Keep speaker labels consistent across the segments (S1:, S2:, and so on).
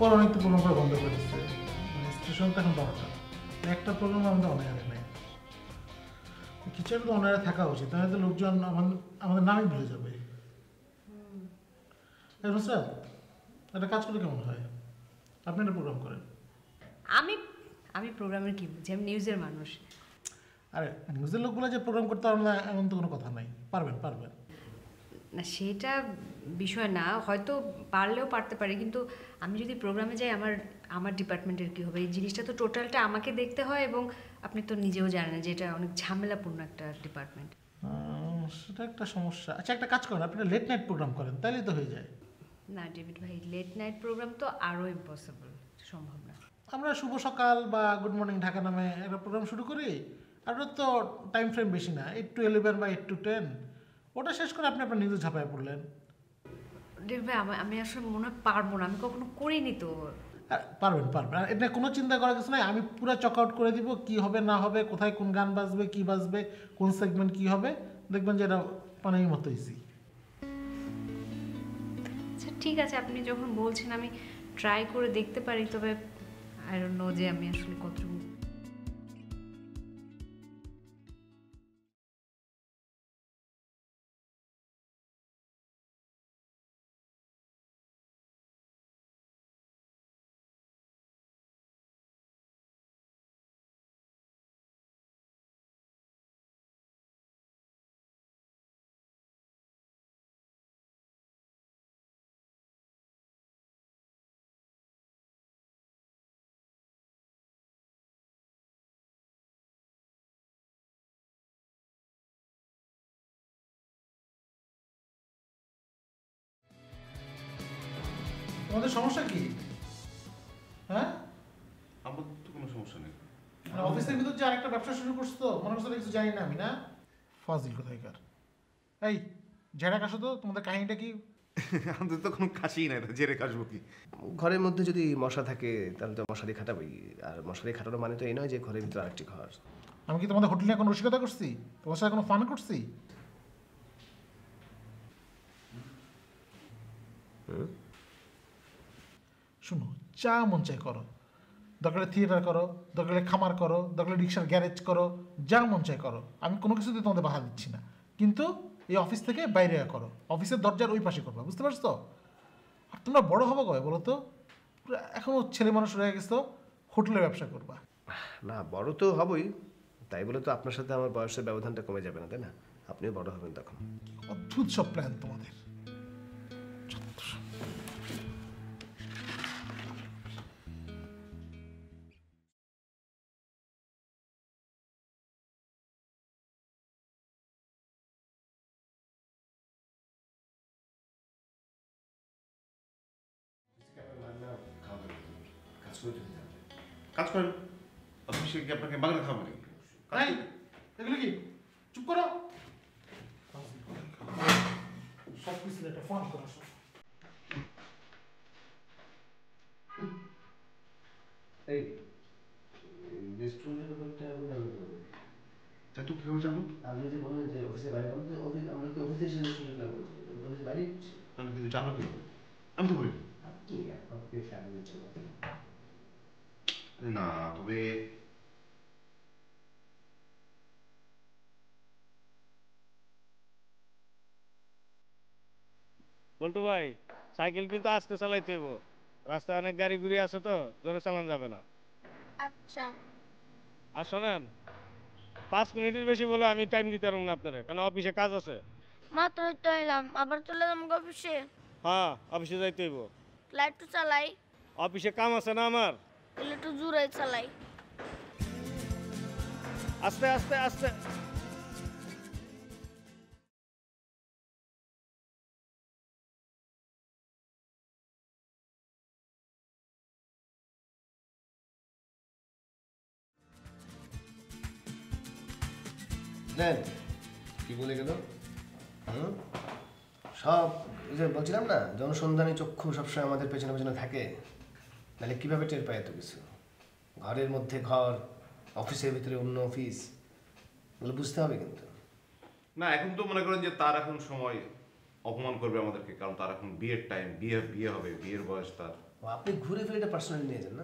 S1: এরপর অনেক তো প্রোগ্রাম করা বন্ধ করে দিচ্ছে, স্টেশন তো এখন 12টা, একটা প্রোগ্রাম আমাদের অনায়ারে নেই। কিছু একটা তো অনায়ারে থাকা উচিত, তাহলে তো লোকজন আমাদের নামই ভুলে যাবে। স্যার একটা কাজ করলে কেমন হয়, আপনি একটা প্রোগ্রাম করেন।
S2: আমি আমি প্রোগ্রামের কি বুঝি, আমি নিউজের মানুষ।
S1: আরে নিউজের লোকগুলো যে প্রোগ্রাম করতে পারবে না এমন তো কোনো কথা নাই, পারবেন পারবেন।
S2: না সেটা বিষয় না, হয়তো পারলেও পারতে পারি, কিন্তু আমি যদি প্রোগ্রামে যাই আমার ডিপার্টমেন্টের কী হবে, এই জিনিসটা তো টোটালটা আমাকে দেখতে হয়, এবং আপনি তো নিজেও জানেন যে এটা অনেক ঝামেলাপূর্ণ একটা ডিপার্টমেন্ট।
S1: সেটা একটা সমস্যা। আচ্ছা একটা কাজ করেন, আপনি লেট নাইট প্রোগ্রাম করেন, তাহলেই তো হয়ে যায়।
S2: না ডেভিড ভাই, লেট নাইট প্রোগ্রাম তো আরও ইম্পসিবল, সম্ভব না।
S1: আমরা শুভ সকাল বা গুড মর্নিং ঢাকা নামে একটা প্রোগ্রাম শুরু করি, আর ওটা তো টাইম ফ্রেম বেশি না, 8 to 11 বা 8 to 10, ওটা শেষ করে আপনি আপনার নিজে ঝাঁপায় পড়লেন।
S2: ডেভিড ভাই আমি আসলে মনে হয় পারবো না, আমি কখনো করিনি তো।
S1: পারবেন পারবেন, আর এটা কোনো চিন্তা করার কিছু নাই, আমি পুরো চক আউট করে দিব কি হবে না হবে, কোথায় কোন গান বাজবে, কি বাজবে, কোন সেগমেন্ট কি হবে, দেখবেন যে এটা পানির মতো ইজি।
S2: আচ্ছা ঠিক আছে, আপনি যখন বলছেন আমি ট্রাই করে দেখতে পারি, তবে আই ডোন্ট নো যে আমি আসলে কতটুকু।
S1: তোমাদের সমস্যা কি? হ্যাঁ,
S3: আমার তো কোনো সমস্যা নেই।
S1: অফিসের ভিতর যে আরেকটা ব্যবসা শুরু করছো, মনে করছো কিছু জানি না আমি, না ফাজিল কোথায়কার। এই জেরা কাশো তো, তোমাদের কাহিনীটা কি?
S3: আমাদের তো কোনো কাশিই নাই, জেরে কাশবো কি?
S4: ঘরের মধ্যে যদি মশা থাকে তাহলে তো মশারি খাটাবই, আর মশারি খাটানো মানে তো এই নয় যে ঘরের ভিতরে আরেকটি ঘর।
S1: আমি কি তোমাদের হোটেলে কোনো রসিকতা করছি, তোমার সাথে কোনো ফান করছি? শুনো, যা মন চাই করো, দরকারে থিয়েটার করো, দরকারে খামার করো, দরকারে রিক্সার গ্যারেজ করো, যা মন চাই করো, আমি কোনো কিছুতে তোমাদের বাধা দিচ্ছি না, কিন্তু এই অফিস থেকে বাইরে করো, অফিসের দরজার ওই পাশে করবা, বুঝতে পারছো? আর তোমরা বড় হবো কবে বলো তো, এখনও ছেলে মানুষ রয়ে গেছো, হোটেলে ব্যবসা করবা।
S4: না বড় তো হবই, তাই বলে তো আপনার সাথে আমার বয়সের ব্যবধানটা কমে যাবে না, তাই না? আপনিও বড় হবেন তখন।
S1: অদ্ভুত সব প্ল্যান তোমাদের।
S3: কাজ করেন, অফিসে কি আপনাকে বাংলা খাওয়াবো নাকি?
S1: এই, এগুলো কি? চুপ করো। সব কিছু একটা ফোন করো।
S4: এই রেস্টুরেন্টের ব্যাপারটা আমি জানতে পারবো।
S3: তাই তো কেউ জানো?
S4: আপনি যে বললেন যে অফিসে বাইরে, অফিস আমরা কি অফিসে এসে রেস্টুরেন্ট না করছি, অফিসে বাইরে হচ্ছে।
S3: তাহলে কিন্তু জানো কি? আমি তো বলি
S4: আপনি আপনাকে ফ্যামিলির জন্য
S3: না, তবে
S5: বল্টু ভাই, সাইকেল কিন্তু আস্তে চালাইতে হইব, রাস্তায় অনেক গাড়ি ঘুরে আছে তো, জোরে চালানো যাবে না।
S6: আচ্ছা।
S5: আর শোনেন, 5 মিনিটের বেশি বলে আমি টাইম দিতে পারবো না আপনারা, কারণ অফিসে কাজ আছে।
S6: মাত্রই তো এলাম, আবার চলে যাবো অফিসে।
S5: হ্যাঁ, অফিসে যাইতে হইব।
S6: লাইট তো চালাই।
S5: অফিসে কাম আছে না আমার।
S6: তাহলে একটু জোরে চালাই।
S5: আস্তে আস্তে আস্তে।
S4: কি বলে গেল? সব যে বলছিলাম না, জনসন্ধানী চক্ষু সবসময় আমাদের পেছনে পেছনে থাকে, নাহলে কিভাবে টের পায় এত কিছু? ঘরের মধ্যে ঘর, অফিসের ভিতরে অন্য অফিস, এগুলো বুঝতে হবে কিন্তু।
S3: না, এখন তো মনে করেন যে তার এখন সময় অপমান করবে আমাদেরকে, কারণ তার এখন বিয়ের টাইম, বিয়ে হবে, বিয়ের বয়স তার।
S4: আপনি ঘুরে ফিরে এটা পার্সোনালি নিয়ে যান না?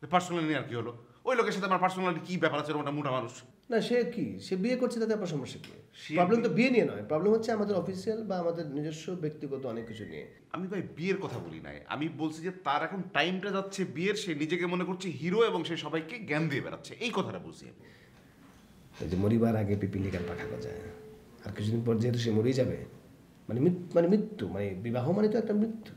S3: পার্সোনালি নিয়ে আর কি হলো? ওই লোকের সাথে আমার পার্সোনালি কি ব্যাপার আছে? ওটা মোটা মানুষ।
S4: না সে কি, সে বিয়ে করছে তাতে আপনার সমস্যা কি?
S3: সে-
S4: প্রবলেম তো বিয়ে নিয়ে নয়, প্রবলেম হচ্ছে আমাদের অফিসিয়াল বা আমাদের নিজস্ব ব্যক্তিগত অনেক কিছু নিয়ে।
S3: আমি ভাই বিয়ের কথা বলি নাই, আমি বলছি যে তার এখন টাইমটা যাচ্ছে বিয়ের, সে নিজেকে মনে করছে হিরো এবং সে সবাইকে জ্ঞান দিয়ে বেড়াচ্ছে, এই কথাটা বলছি আমি।
S4: এই যে মরিবার আগে পিপিলিকার পাখা গজায়, আর কিছুদিন পর যেহেতু সে মরেই যাবে, মানে মৃত্যু, মানে বিবাহ মানে তো একটা মৃত্যু।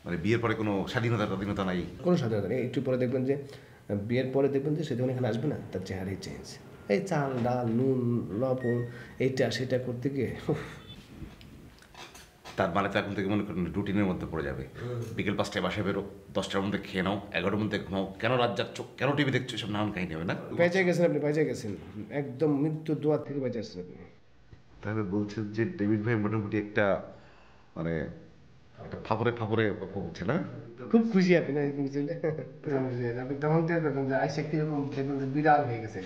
S3: মানে বিয়ের পরে কোনো স্বাধীনতা নাই?
S4: কোনো স্বাধীনতা নেই। একটু পরে দেখবেন যে বিয়ের পরে দেখবেন যে সে যখন এখানে আসবে না, তার চেহারাই চেঞ্জ। এই চাল ডাল নুন লবণ এইটা সেটা করতে গিয়ে
S3: তার মানে তো এখন থেকে মনে করেন রুটিনের মধ্যে পড়ে যাবে। বিকেল 5টায় বাসায় বেরো, 10টার মধ্যে খেয়ে নাও, 11টার মধ্যে ঘুমাও, কেন রাত যাচ্ছ, কেন টিভি দেখছো, সব নানান কাহিনী হবে না?
S4: বেঁচে গেছেন আপনি, বেঁচে গেছেন, একদম মৃত্যুর দুয়ার থেকে বেঁচে আসছেন আপনি।
S3: তাহলে বলছেন যে ডেভিড ভাই মোটামুটি একটা মানে একটা ফাপরে ফাপরে বলছে না?
S4: খুব খুশি আপনি না এরকম বুঝলে? আপনি তখন টের পেতেন যে আইসা কিরকম দেখবেন যে বিড়াল হয়ে গেছে।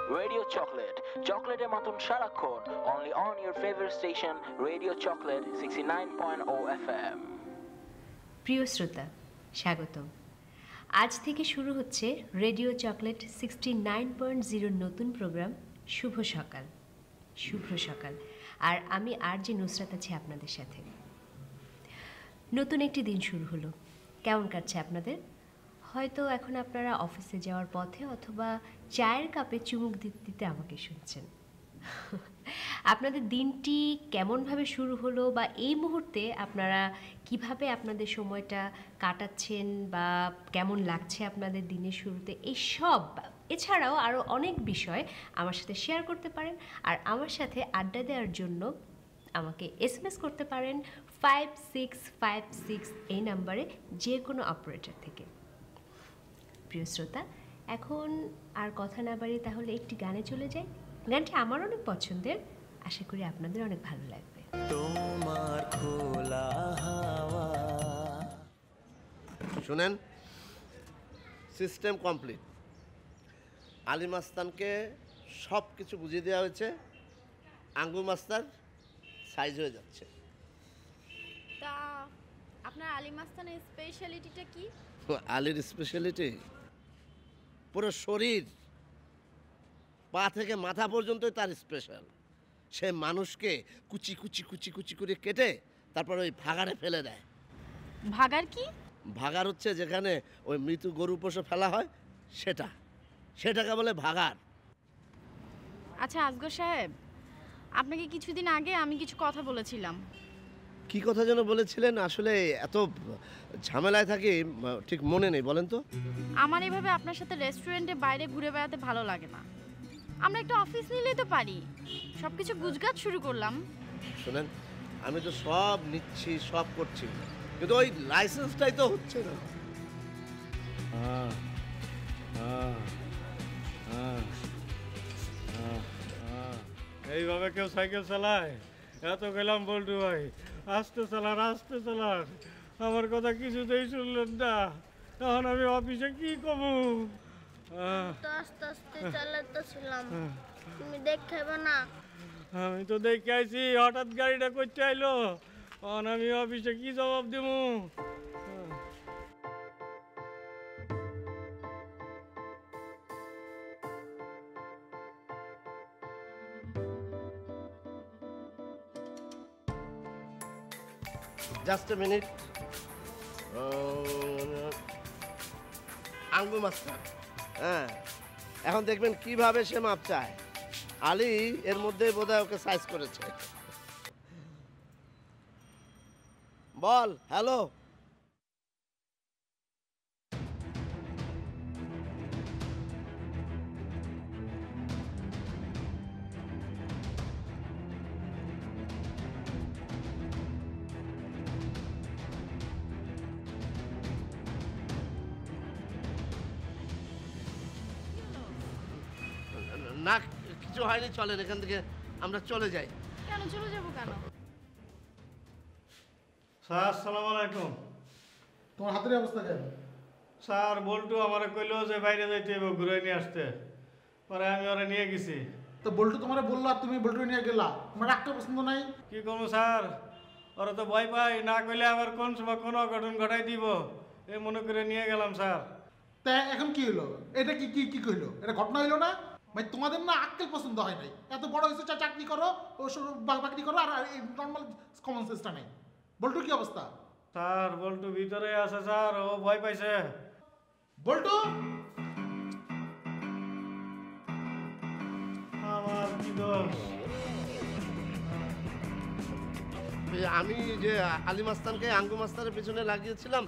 S7: Radio Chocolate. Chocolate এর মতন সারাক্ষণ. Only on your favorite station, Radio Chocolate 69.0 FM.
S2: প্রিয় শ্রোতা, স্বাগতম। আজ থেকে শুরু হচ্ছে রেডিও চকলেট 69.0 নতুন প্রোগ্রাম শুভ সকাল। শুভ সকাল। আর আমি আরজে নুসরাত আছি আপনাদের সাথে। নতুন একটি দিন শুরু হলো। কেমন কাটছে আপনাদের? হয়তো এখন আপনারা অফিসে যাওয়ার পথে অথবা চায়ের কাপে চুমুক দিতে দিতে আমাকে শুনছেন। আপনাদের দিনটি কেমনভাবে শুরু হলো বা এই মুহূর্তে আপনারা কিভাবে আপনাদের সময়টা কাটাচ্ছেন বা কেমন লাগছে আপনাদের দিনের শুরুতে, এই সব এছাড়াও আরও অনেক বিষয় আমার সাথে শেয়ার করতে পারেন। আর আমার সাথে আড্ডা দেওয়ার জন্য আমাকে SMS করতে পারেন 5656 এই নাম্বারে, যে কোনো অপারেটর থেকে। প্রিয় শ্রোতা, এখন আর কথা না বাড়িয়ে তাহলে একটি গানে চলে যাই। গানটি আমার অনেক পছন্দের, আশা করি আপনাদের অনেক ভালো লাগবে।
S8: তোমার খোলা হাওয়া।
S9: শুনেন, সিস্টেম কমপ্লিট। আলী মাস্তানকে সব কিছু বুঝিয়ে দেওয়া হয়েছে। আঙ্গু মাস্তার সাইজ হয়ে যাচ্ছে।
S6: তা আপনার আলী মাস্তানের স্পেশালিটিটা কি?
S9: আলীর স্পেশালিটি পুরো শরীর, পা থেকে মাথা পর্যন্তই তার স্পেশাল। সে মানুষকে কুচি কুচি কুচি কুচি করে কেটে তারপর ওই ভাগাড়ে ফেলে দেয়।
S6: ভাগার কি?
S9: ভাগাড় হচ্ছে যেখানে ওই মৃত গরু পশু ফেলা হয়, সেটাকে বলে ভাগাড়।
S6: আচ্ছা আসগর সাহেব, আপনাকে কিছুদিন আগে আমি কিছু কথা বলেছিলাম।
S9: কি কথা যেন বলেছিলেন? আসলে এত ঝামেলায় থাকি, ঠিক মনে নেই। বলেন তো।
S6: আমার এভাবে আপনার সাথে রেস্টুরেন্টে বাইরে ঘুরে বেড়াতে ভালো লাগে না। আমরা একটা অফিস নিলেই তো পারি। সব কিছু গুজগাছ শুরু করলাম।
S9: শোনেন, আমি তো সব নিচ্ছি, সব করছি, কিন্তু ওই লাইসেন্সটাই তো হচ্ছে না।
S5: এইভাবে কেউ সাইকেল চালায়? এত গেলাম বল্টু ভাই, আস্তে চালান আস্তে চালান, আমার কথা কিছুতেই শুনলেন না। এখন আমি অফিসে কি কমু?
S6: আস্তে আস্তে চালাতেছিলাম, তুমি দেখবে না?
S5: আমি তো দেখে আইছি, হঠাৎ গাড়িটা করতে আইলো। এখন আমি অফিসে কি জবাব দেবো?
S9: Just a minute. আঙ্গু মাস্টার, হ্যাঁ, এখন দেখবেন কিভাবে সে মাপ চায়। আলী এর মধ্যে বোধহয় ওকে সাইজ করেছে। বল হ্যালো। না কিছু হয়নি, চলেন এখান থেকে আমরা চলে যাই।
S6: কেন চলে যাবো কেন?
S5: স্যার আসসালামু আলাইকুম।
S1: তোমার হাতের অবস্থা কেন?
S5: স্যার বল্টু আমার কইলো যে বাইরে যাইতে হবে ঘুরে নিয়ে আসতে, পরে আমি ওরা নিয়ে গেছি।
S1: তো বল্টু তোমার বললো আর তুমি বল্টু নিয়ে গেলা, তোমার রাগটা পছন্দ নাই?
S5: কি করবো স্যার, ওরা তো ভয় পাই, না কইলে আবার কোন সময় কোনো অঘটন ঘটাই দিব, এ মনে করে নিয়ে গেলাম স্যার।
S1: তা এখন কি হলো? এটা কি কি কি কইলো? এটা ঘটনা হইলো না? ভাই তোমাদের না আক্কেল পছন্দ হয় নাই, এত বড় হয়েছে চাকরি করো ও বাকরি করো আর নর্মাল কমন সেন্সটা নেই। বল্টু কি অবস্থা?
S5: স্যার বল্টু ভিতরে আছে স্যার, ও ভয় পাইছে।
S1: বল্টু
S5: আমার কি দোষ?
S9: আমি যে আলী মাস্তানকে আঙ্গু মাস্তানের পেছনে লাগিয়েছিলাম,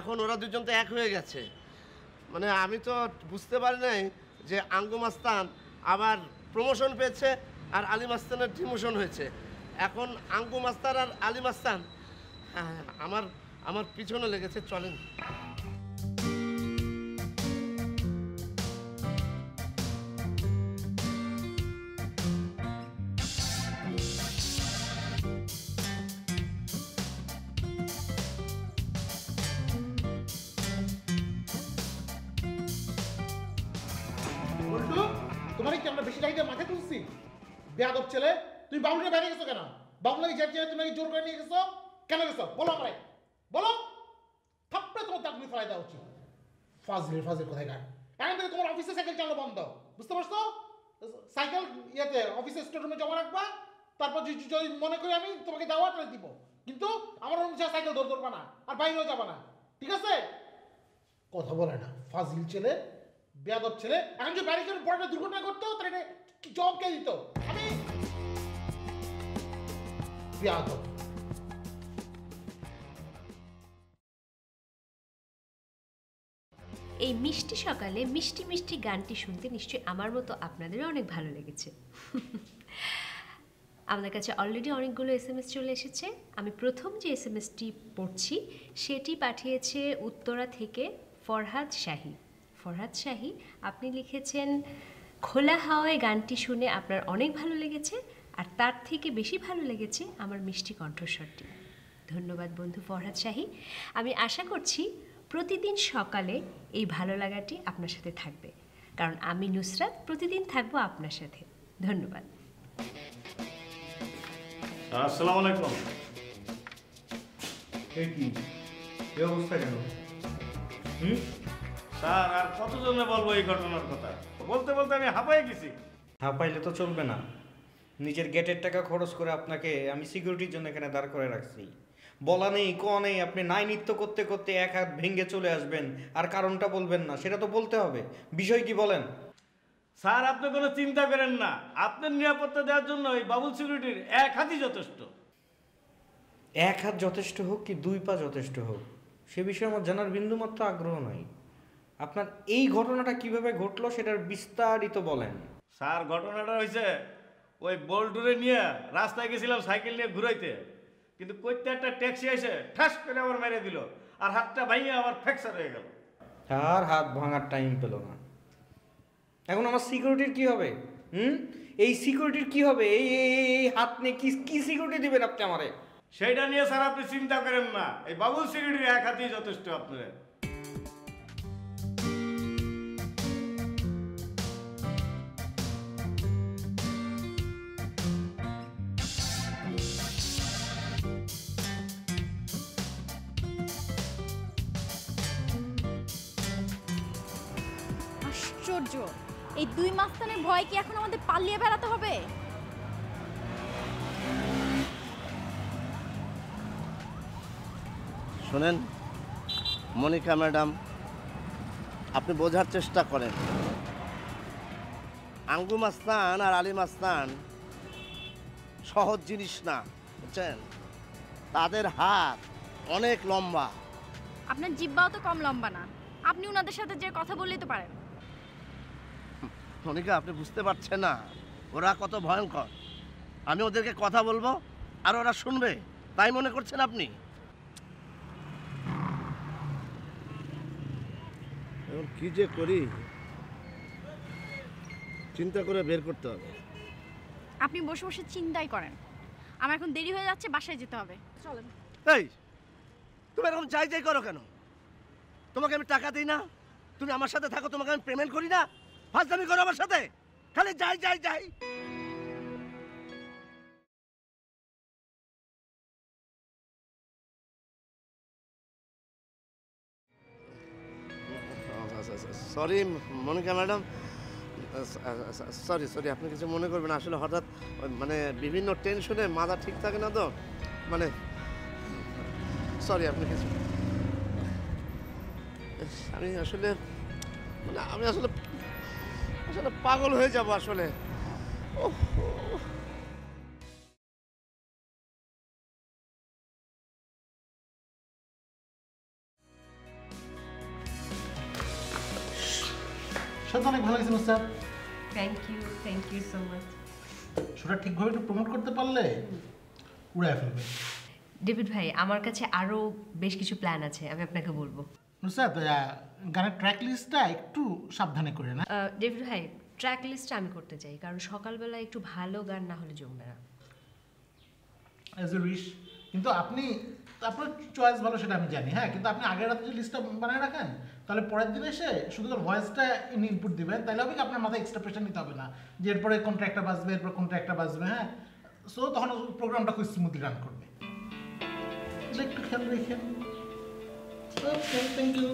S9: এখন ওরা দুজন তো এক হয়ে গেছে। মানে আমি তো বুঝতে পারি নাই যে আঙ্গু মাস্তান আবার প্রমোশন পেয়েছে আর আলী মাস্তানের ডিমোশন হয়েছে। এখন আঙ্গু মাস্তান আর আলী মাস্তান আমার পিছনে লেগেছে। চলেন।
S1: বল্টু তোমার কি আমরা বেশি রাইতে মাথায় তুলছি? বেয়াদব ছেলে, তুমি বাবুকে বাইরে গেছো কেন? বাবুকে যার চেয়ে তুমি জোর করে নিয়ে গেছো কেন? গেছো বলো আমারে, বলো। থাপ্পড়ে তোমার চাকরি ফেলাই দেওয়া উচিত। ফাজিল কোথায় গান। এখন থেকে তোমার অফিসে সাইকেল চালানো বন্ধ, বুঝতে পারছো? সাইকেল ইয়েতে অফিসে স্টোররুমে জমা রাখবা, তারপর যদি মনে করি আমি তোমাকে দেওয়া করে দিব, কিন্তু আমার অনুযায়ী সাইকেল ধরবা না আর বাইরেও যাবা না, ঠিক আছে? কথা বলে না, ফাজিল ছেলে, বেয়াদব ছেলে। এখন যে বাইরে করে বড় দুর্ঘটনা করতো তাহলে জব কে দিত? আমি বেয়াদব।
S2: এই মিষ্টি সকালে মিষ্টি মিষ্টি গানটি শুনতে নিশ্চয়ই আমার মতো আপনাদেরও অনেক ভালো লেগেছে। আমাদের কাছে অলরেডি অনেকগুলো SMS চলে এসেছে। আমি প্রথম যে SMSটি পড়ছি সেটি পাঠিয়েছে উত্তরা থেকে ফরহাদ শাহী। ফরহাদ শাহী, আপনি লিখেছেন খোলা হাওয়ায় গানটি শুনে আপনার অনেক ভালো লেগেছে, আর তার থেকে বেশি ভালো লেগেছে আমার মিষ্টি কণ্ঠস্বরটি। ধন্যবাদ বন্ধু ফরহাদ শাহী। আমি আশা করছি প্রতিদিন সকালে এই ভালো লাগাটি আপনার সাথে থাকবে, কারণ আমি নুসরাত প্রতিদিন থাকবো আপনার সাথে। ধন্যবাদ।
S5: আসসালামু আলাইকুম। এই কি এই অবস্থা কেন? স্যার আর কতজনে বলবো এই ঘটনার কথা? বলতে বলতে আমি হাঁপাই গেছি।
S10: হাঁপাইলে তো চলবে না। নিজের গেটের টাকা খরচ করে আপনাকে আমি সিকিউরিটির জন্য এখানে দাঁড় করে রাখছি। বলা নেই ক নেই, আপনি নাই নৃত্য করতে করতে এক হাত ভেঙে চলে আসবেন আর কারণটা বলবেন না, সেটা তো বলতে হবে। বিষয় কি বলেন?
S5: স্যার আপনি কোনো চিন্তা করেন না, আপনার নিরাপত্তা দেওয়ার জন্য এই বাবুল সিকিউরিটির এক হাতই যথেষ্ট।
S10: এক হাত যথেষ্ট হোক কি 2 পা যথেষ্ট হোক, সে বিষয়ে আমার জানার বিন্দুমাত্র আগ্রহ নাই। আপনার এই ঘটনাটা কিভাবে ঘটলো সেটার বিস্তারিত বলেন।
S5: স্যার ঘটনাটা হয়েছে, ওই বল্টুরে নিয়ে রাস্তায় গেছিলাম সাইকেল নিয়ে ঘুরাইতে, কিন্তু কইতে একটা ট্যাক্সি এসে ঠাস করে আমার মেরে দিল আর হাতটা ভাঙিয়ে আমার ফ্র্যাকচার হয়ে গেল।
S10: আর হাত ভাঙার টাইম পেল না। এখন আমার সিকিউরিটির কি হবে? এই সিকিউরিটির কি হবে? এই হাত নিয়ে কি সিকিউরিটি দিবেন আপনি আমারে?
S5: সেইটা নিয়ে স্যার আপনি চিন্তা করেন না, এই বাবুল সিকিউরিটির এক হাতেই যথেষ্ট আপনার।
S6: আশ্চর্য, এই 2 মাস্তানের ভয় কি এখন আমাদের পালিয়ে বেড়াতে হবে?
S9: শোনেন মনিকা ম্যাডাম, আপনি বোঝার চেষ্টা করেন। আঙ্গু মাস্তান আর আলী মাস্তান সহজ জিনিস না, বুঝছেন? তাদের হাত অনেক লম্বা।
S6: আপনার জিব্বাও তো কম লম্বা না, আপনি ওনাদের সাথে যে কথা বললেই তো পারেন।
S9: মনিকা, আপনি বুঝতে পারছেন না ওরা কত ভয়ঙ্কর। আমি ওদেরকে কথা বলবো আর ওরা শুনবে, তাই মনে করছেন আপনি? এখন কি যে করি চিন্তা করে বের করতে হবে।
S6: আপনি বসে বসে চিন্তাই করেন। আমার এখন দেরি হয়ে যাচ্ছে, বাসায় যেতে হবে। চলেন।
S9: এই, তুমি এরকম যাই যাই করো কেন? তোমাকে আমি টাকা দিই না, তুমি আমার সাথে থাকো, তোমাকে আমি পেমেন্ট করি না, ফাজলামি করো আমার সাথে, খালি যাই যাই যাই। Sorry Monika madam, sorry sorry, আপনি কিছু মনে করবেন। আসলে হঠাৎ মানে বিভিন্ন টেনশনে মাথা ঠিক থাকে না তো, মানে সরি। আপনি কিছু, আমি আসলে মানে আমি আসলে আসলে পাগল হয়ে যাব আসলে।
S1: সাথে অনেক ভালো লাগছে sir.
S2: Thank you so much.
S1: শোটা ঠিকভাবে একটু প্রমোট করতে পারলে উড়ায় ফেলবে।
S2: ডেভিড ভাই, আমার কাছে আরও বেশ কিছু প্ল্যান আছে, আমি আপনাকে বলবো।
S1: স্যার গানের ট্র্যাক লিস্টটা একটু সাবধানে করে না।
S2: ডেভিড ভাই, ট্র্যাক লিস্টটা আমি করতে চাই, কারণ সকালবেলা একটু ভালো গান না হলে জমবে না।
S1: অ্যাজ এ উইশ, কিন্তু আপনি আপনার চয়েস ভালো সেটা আমি জানি, হ্যাঁ, কিন্তু আপনি আগের রাতে যদি লিস্টটা বানিয়ে রাখেন তাহলে পরের দিন এসে শুধু তার ভয়েসটা ইনপুট দিবেন, তাহলে হবে কি আপনার মাথায় এক্সট্রা প্রেশার নিতে হবে না যে এরপরে কোন ট্র্যাকটা বাজবে, এরপর কোন ট্র্যাকটা বাজবে, হ্যাঁ। সো তখন প্রোগ্রামটা খুব স্মুথলি রান করবে। একটু খেয়াল রেখেন। ওকে, থ্যাংক ইউ।